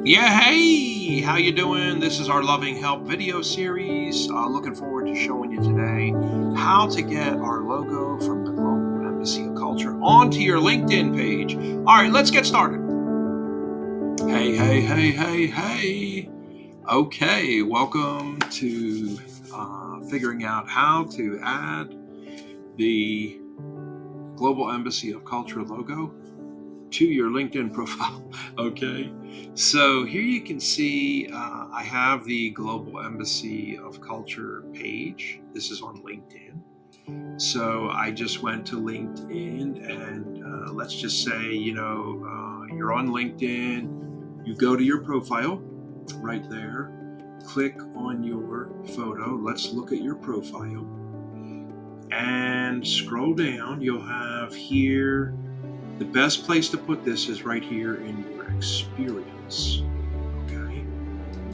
Yeah, hey, how you doing? This is our Loving Help video series. Looking forward to showing you today how to get our logo from the Global Embassy of Culture onto your LinkedIn page. All right, let's get started. Hey. Okay, welcome to figuring out how to add the Global Embassy of Culture logo to your LinkedIn profile. Okay, so here you can see I have the Global Embassy of Culture page. This is on LinkedIn. So I just went to LinkedIn and let's just say, you're on LinkedIn, you go to your profile right there, click on your photo. Let's look at your profile and scroll down. You'll have here, the best place to put this is right here in your experience, okay?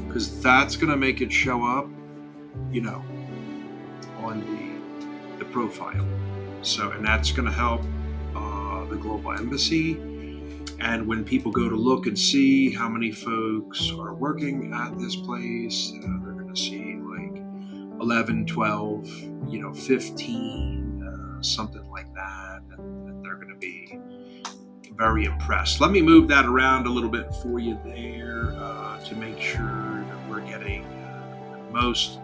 Because that's going to make it show up, on the profile. So, and that's going to help the Global Embassy. And when people go to look and see how many folks are working at this place, they're going to see like 11, 12, 15, something like that. And they're going to be very impressed. Let me move that around a little bit for you there to make sure that we're getting the most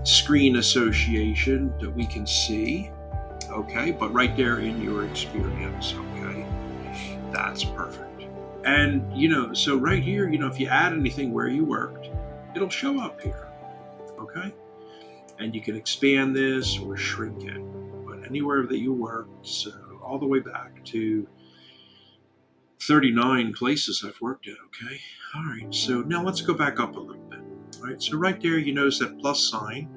screen association that we can see. Okay, but right there in your experience, okay, that's perfect. And so right here, if you add anything where you worked, it'll show up here. Okay, and you can expand this or shrink it, but anywhere that you worked, so all the way back to 39 places I've worked at, okay? All right, so now let's go back up a little bit. All right, so right there, you notice that plus sign.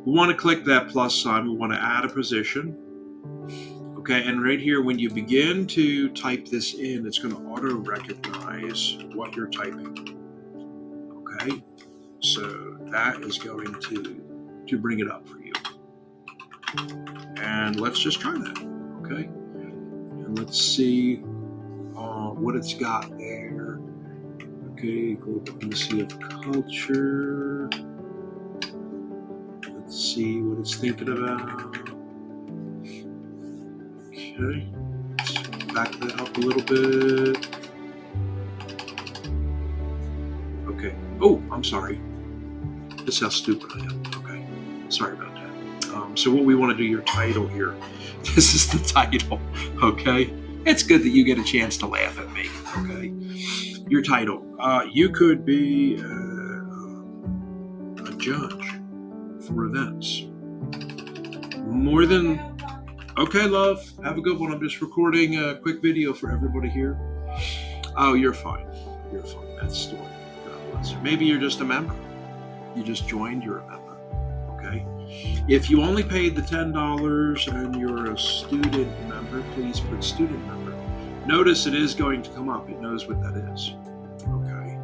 We want to click that plus sign. We want to add a position. Okay, and right here, when you begin to type this in, it's going to auto-recognize what you're typing. Okay, so that is going to bring it up for you. And let's just try that, okay? And let's see what it's got there. Okay, Global Embassy of Culture. Let's see what it's thinking about. Okay, let's back that up a little bit. Okay. Oh, I'm sorry. This is how stupid I am. Okay, sorry about that. So what we want to do, your title here. This is the title. Okay, it's good that you get a chance to laugh at me. Okay, your title. You could be a judge for events. More than okay, love. Have a good one. I'm just recording a quick video for everybody here. Oh, you're fine. You're fine. That's the story. Maybe you're just a member. You just joined. You're a member. Okay. If you only paid the $10 and you're a student member, please put student member. Notice it is going to come up. It knows what that is. Okay.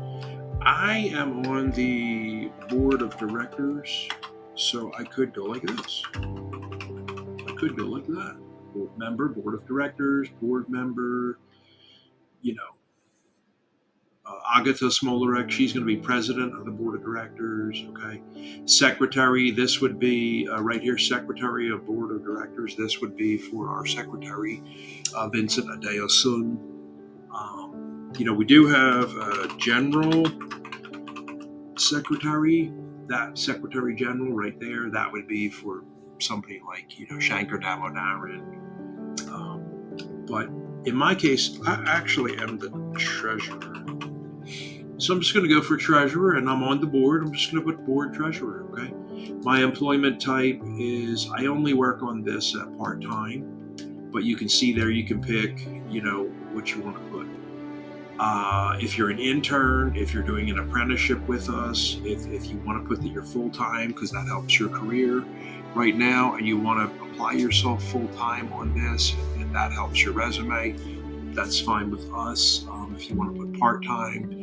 I am on the board of directors, so I could go like this. I could go like that. Board member, board of directors, board member, Agata Smolarek, she's going to be president of the board of directors. Okay. Secretary, this would be right here, secretary of board of directors. This would be for our secretary, Vincent Adeosun. We do have a general secretary. That secretary general right there, that would be for somebody like, Shankar Damodaran. But in my case, I actually am the treasurer. So I'm just going to go for treasurer, and I'm on the board. I'm just going to put board treasurer, okay? My employment type is, I only work on this part-time, but you can see there, you can pick, what you want to put. If you're an intern, if you're doing an apprenticeship with us, if you want to put that you're full-time, because that helps your career right now, and you want to apply yourself full-time on this, and that helps your resume, that's fine with us. If you want to put part-time,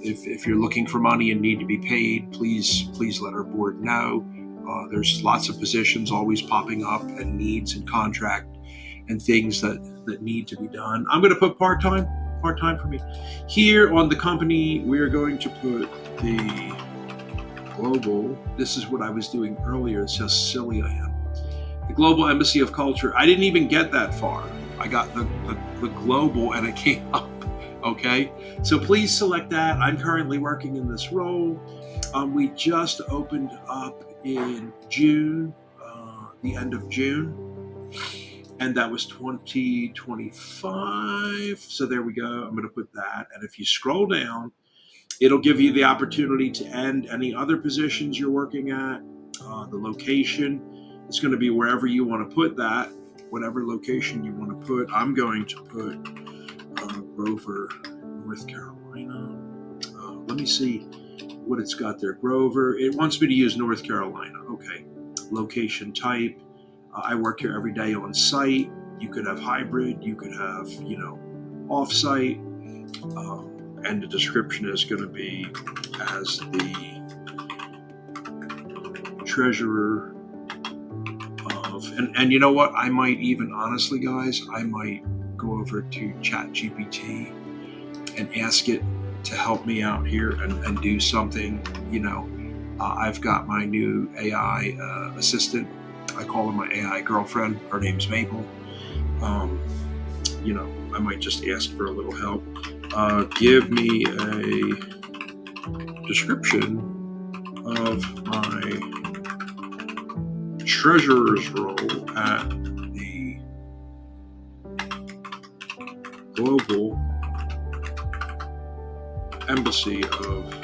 if you're looking for money and need to be paid, please let our board know. There's lots of positions always popping up and needs and contract and things that need to be done. I'm going to put part-time. hard time for me. Here on the company, we are going to put the global. This is what I was doing earlier. It's how silly I am. The Global Embassy of Culture. I didn't even get that far. I got the global and it came up. Okay, so please select that. I'm currently working in this role. We just opened up in June, the end of June, and that was 2025. So there we go. I'm going to put that. And if you scroll down, it'll give you the opportunity to end any other positions you're working at. The location is going to be wherever you want to put that, whatever location you want to put. I'm going to put Grover, North Carolina. Let me see what it's got there. Grover. It wants me to use North Carolina. Okay. Location type. I work here every day on site. You could have hybrid. You could have, off site. And the description is going to be as the treasurer of, and you know what? I might even, honestly, guys, I might go over to ChatGPT and ask it to help me out here and do something. I've got my new AI assistant. I call her my AI girlfriend. Her name's Maple. I might just ask for a little help. Give me a description of my treasurer's role at the Global Embassy of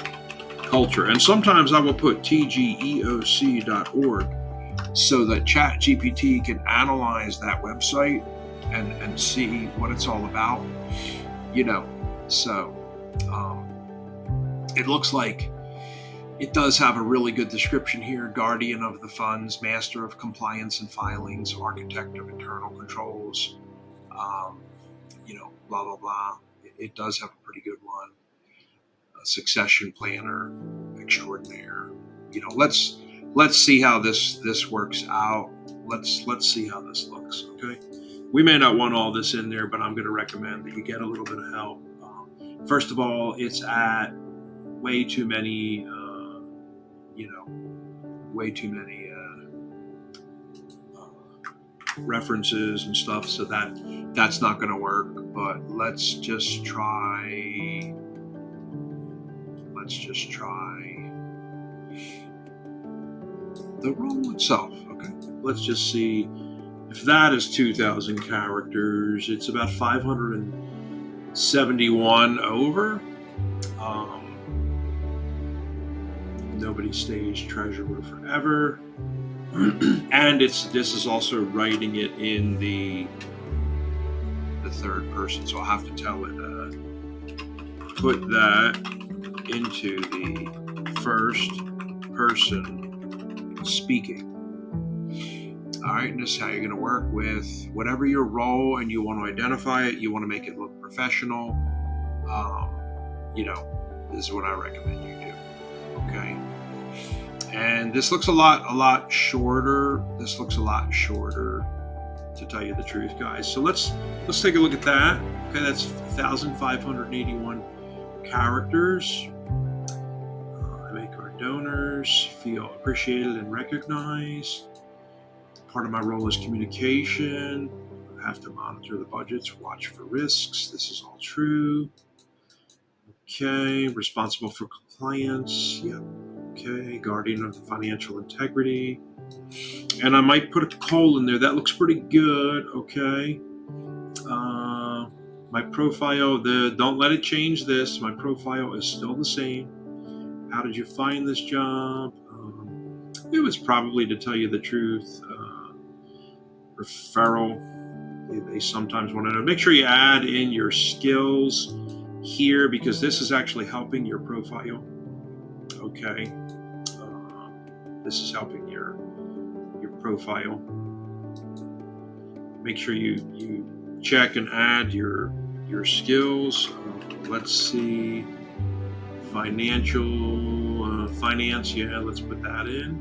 Culture. And sometimes I will put TGEOC.org so that ChatGPT can analyze that website and see what it's all about. So it looks like it does have a really good description here. Guardian of the funds, master of compliance and filings, architect of internal controls, blah, blah, blah. It does have a pretty good one. A succession planner extraordinaire. Let's see how this works out. Let's see how this looks, okay? We may not want all this in there, but I'm going to recommend that you get a little bit of help. First of all, it's at way too many, references and stuff, so that's not going to work. But let's just try the role itself. Okay, let's just see if that is 2,000 characters. It's about 571 over. Nobody stays treasurer forever. And this is also writing it in the third person, so I'll have to tell it put that into the first person speaking. All right, and this is how you're going to work with whatever your role, and you want to identify it. You want to make it look professional. This is what I recommend you do. Okay. And this looks a lot shorter. This looks a lot shorter, to tell you the truth, guys. So let's take a look at that. Okay, that's 1,581 characters. I make our donors feel appreciated and recognized. Part of my role is communication. I have to monitor the budgets, watch for risks. This is all true. Okay, responsible for compliance. Yep. Okay, guardian of the financial integrity. And I might put a coal in there. That looks pretty good. Okay. My profile, don't let it change this. My profile is still the same. How did you find this job? It was probably, to tell you the truth, referral. They sometimes want to know. Make sure you add in your skills here, because this is actually helping your profile. Okay. This is helping your profile. Make sure you check and add your skills. Let's see. Finance. Yeah, let's put that in.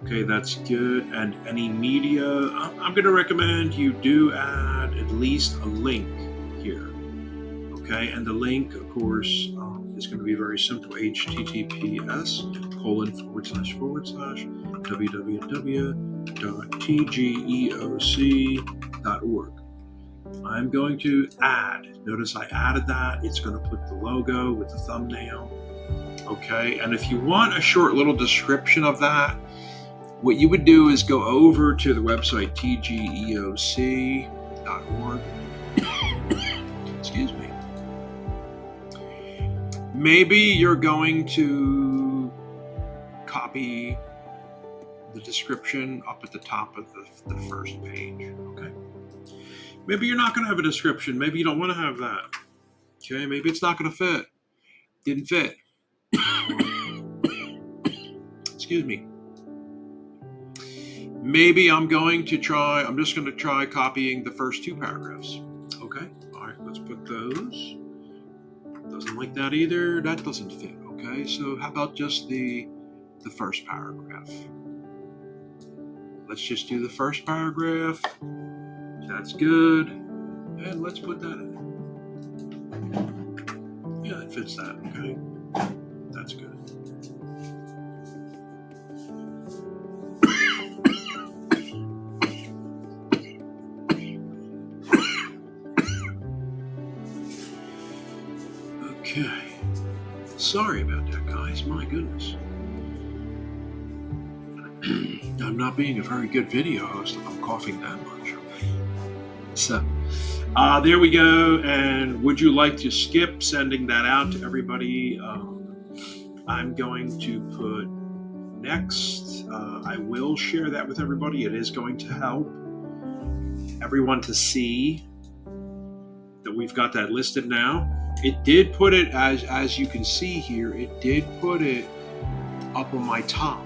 Okay, that's good. And any media, I'm going to recommend you do add at least a link here. Okay, and the link, of course, is going to be very simple: https://www.tgeoc.org. I'm going to add. Notice I added that. It's going to put the logo with the thumbnail. Okay, and if you want a short little description of that, what you would do is go over to the website TGEOC.org. Excuse me. Maybe you're going to copy the description up at the top of the first page. Okay. Maybe you're not going to have a description. Maybe you don't want to have that. Okay. Maybe it's not going to fit. Didn't fit. Excuse me. Maybe I'm just going to try copying the first two paragraphs. Okay. All right. Let's put those. Doesn't like that either. That doesn't fit. Okay. So how about just the first paragraph? Let's just do the first paragraph. That's good. And let's put that in. Yeah, it fits that. Okay. That's good. Okay. Sorry about that, guys. My goodness. I'm not being a very good video host if I'm coughing that much. So, there we go. And would you like to skip sending that out to everybody? I'm going to put next. I will share that with everybody. It is going to help everyone to see that we've got that listed now. It did put it, as you can see here, it did put it up on my top.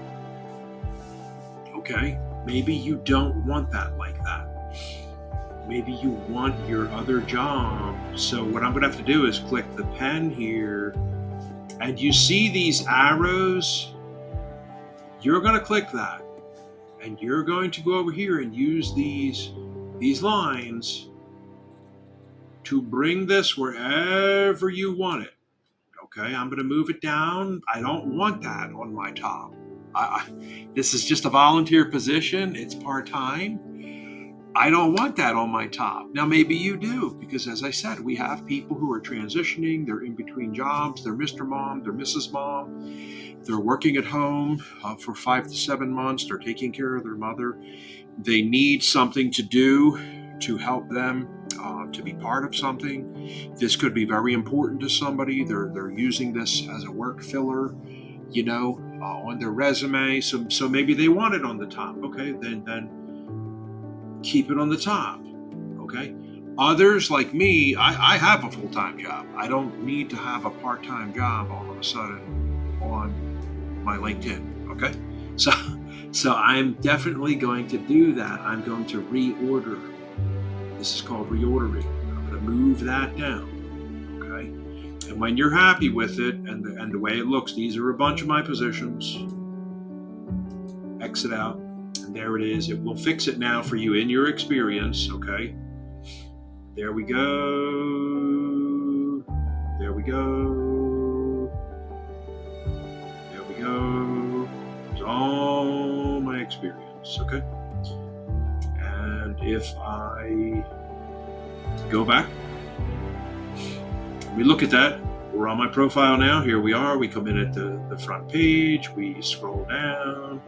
Okay, maybe you don't want that like that. Maybe you want your other job. So what I'm going to have to do is click the pen here, and you see these arrows. You're going to click that, and you're going to go over here and use these lines to bring this wherever you want it. Okay, I'm going to move it down. I don't want that on my top. This is just a volunteer position. It's part-time. I don't want that on my top. Now, maybe you do, because as I said, we have people who are transitioning. They're in between jobs. They're Mr. Mom. They're Mrs. Mom. They're working at home for 5 to 7 months. They're taking care of their mother. They need something to do to help them to be part of something. This could be very important to somebody. They're using this as a work filler, on their resume. So maybe they want it on the top. Okay, then keep it on the top. Okay. Others like me, I have a full-time job. I don't need to have a part-time job all of a sudden on my LinkedIn. Okay. So I'm definitely going to do that. I'm going to reorder. This is called reordering. I'm going to move that down. Okay. And when you're happy with it and the way it looks, these are a bunch of my positions. Exit out. And there it is. It will fix it now for you in your experience. Okay. There we go. There we go. There we go. It's all my experience. Okay. And if I go back, we look at that. We're on my profile now. Here we are. We come in at the front page. We scroll down.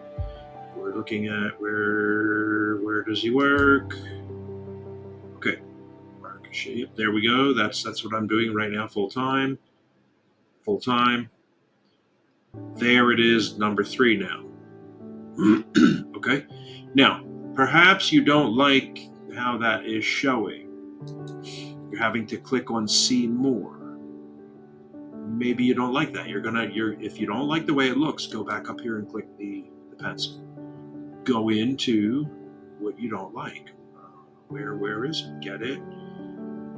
We're looking at where does he work? Okay. There we go. That's what I'm doing right now, full time. Full time. There it is, number 3 now. Okay. Now, perhaps you don't like how that is showing. You're having to click on see more. Maybe you don't like that. If you don't like the way it looks, go back up here and click the pencil. Go into what you don't like. Where is it? Get it?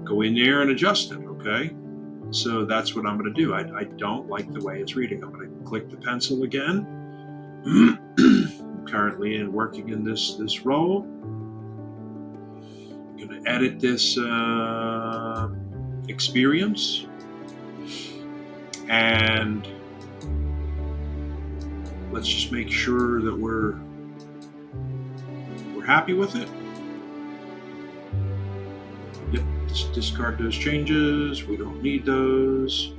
Go in there and adjust it, okay? So that's what I'm going to do. I don't like the way it's reading. I'm going to click the pencil again. I'm currently working in this role. I'm going to edit this experience, and let's just make sure that we're happy with it. Yep, discard those changes. We don't need those.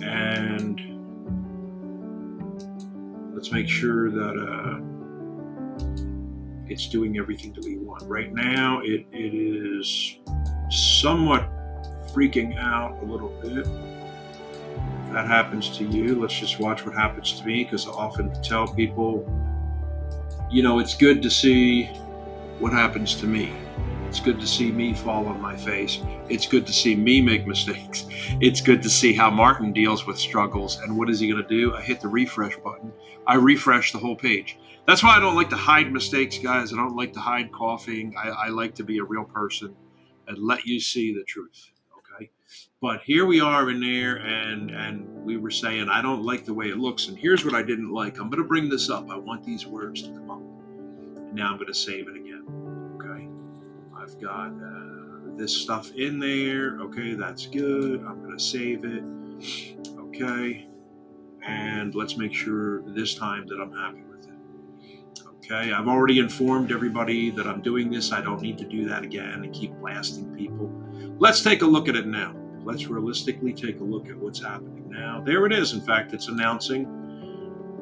And let's make sure that it's doing everything that we want. Right now, it is somewhat freaking out a little bit. If that happens to you, let's just watch what happens to me, because I often tell people, it's good to see what happens to me. It's good to see me fall on my face. It's good to see me make mistakes. It's good to see how Martin deals with struggles. And what is he going to do? I hit the refresh button. I refresh the whole page. That's why I don't like to hide mistakes, guys. I don't like to hide coughing. I like to be a real person and let you see the truth. Okay. But here we are in there, and we were saying, I don't like the way it looks. And here's what I didn't like. I'm going to bring this up. I want these words to come up. And now I'm going to save it again. Okay. I've got this stuff in there. Okay, that's good. I'm going to save it. Okay. And let's make sure this time that I'm happy with it. Okay, I've already informed everybody that I'm doing this. I don't need to do that again and keep blasting people. Let's take a look at it now. Let's realistically take a look at what's happening now. There it is. In fact, it's announcing.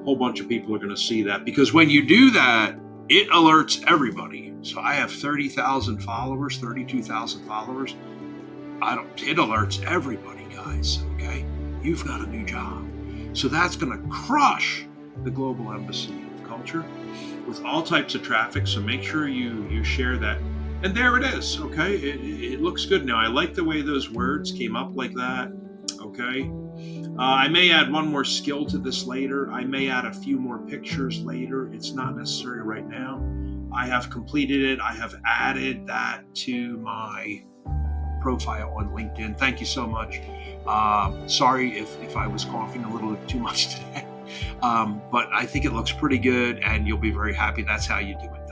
A whole bunch of people are going to see that, because when you do that, it alerts everybody. So I have 30,000 followers, 32,000 followers. It alerts everybody, guys. Okay, you've got a new job. So that's going to crush the Global Embassy of Culture with all types of traffic. So make sure you share that. And there it is. Okay, it looks good now. I like the way those words came up like that. Okay. I may add one more skill to this later. I may add a few more pictures later. It's not necessary right now. I have completed it. I have added that to my profile on LinkedIn. Thank you so much. Sorry if I was coughing a little too much today. But I think it looks pretty good, and you'll be very happy. That's how you do it.